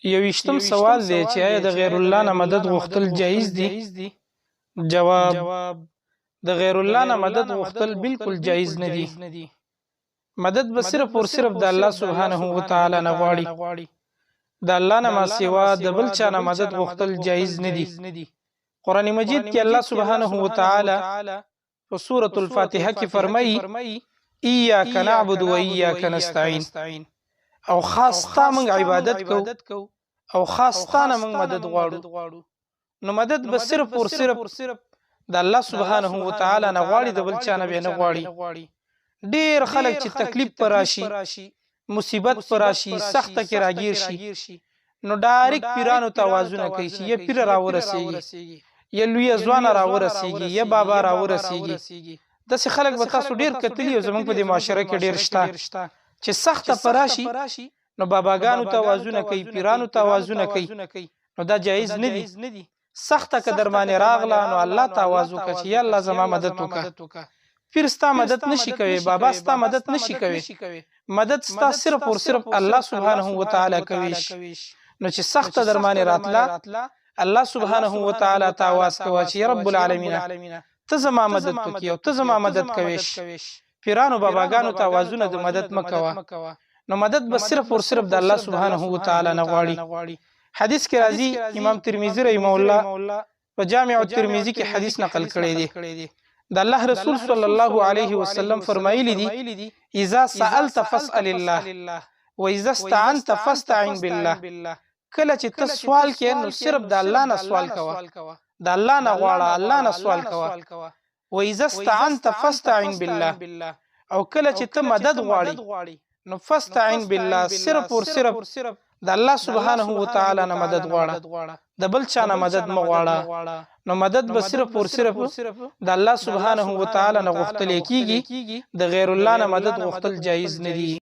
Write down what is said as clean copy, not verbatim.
یویشتم سوال دی چې آیا د غیر الله نه مدد غوښتل جایز دي؟ جواب: د غیر الله نه مدد غوښتل بالکل جایز نه دي. مدد به صرف او صرف د الله سبحانه و تعالی نه غواړي. د الله نه ما سوا د بل چا نه مدد غوښتل جایز نه دي. قرآن مجید کې الله سبحانه و تعالی په سورۃ الفاتحه کې فرمایي: ایاک نعبد و ایاک نستعین، او خاص تا موږ عبادت کو او خاص تا نه موږ مدد غواړو. نو مدد به صرف او صرف د الله سبحانه و تعالی نه غواړي، د بل چا نه به نه غواړي. ډیر خلک چې تکلیف پر راشي، مصیبت پر راشي، سخته کې راګیر شي، نو ډایرک پیرانو توازن کوي چې یا پیر راورسیږي، یا لوی ځوان راورسیږي، یا بابا راورسیږي. داسې خلک به تاسو ډیر کتلی او زمونږ په دې معاشره کې ډیر شته چې سخته پر راشي نو باباګانو توازن کوي، پیرانو توازن کوي. نو دا جایز نه دي. سخته که در باندې راغله نو الله تواضع کوي چې یا الله زما مدد وکړه. پیر ستا مدد نشي کوي، بابا ستا مدد نشي کوي. مدد ستا صرف او صرف الله سبحانه و تعالی کوي. نو چې سخته در باندې راتله، الله سبحانه و تعالی تواضع کوي چې رب العالمین ته زما مدد وکړي او ته زما مدد کوي. پیرانو باباګانو توازن د مدد مکوه. نو مدد به صرف او صرف د الله سبحانه و تعالی نه غواړي. حدیث کې راځي، امام ترمذی رحمه الله په جامع الترمذی کې حدیث نقل کړی دی. د الله رسول صلی الله علیه وسلم فرمایلی دي: اذا سألت فاسأل الله واذا استعنت فاستعن بالله. کله چې ته سوال کې نو صرف د الله نه سوال کوه، د الله نه غواړه، الله نه سوال کوه. واذا استعنت فاستعن بالله، او کله چې ته مدد غواړي نو فاستعن بالله، صرف او صرف د الله سبحانه و تعالی نه مدد غواړه، د بل چا نه مدد م غواړه. نو مدد به صرف او صرف د الله سبحانه و تعالی نه غوښتل کیږي، د غیر الله نه مدد غوښتل جایز نه دي.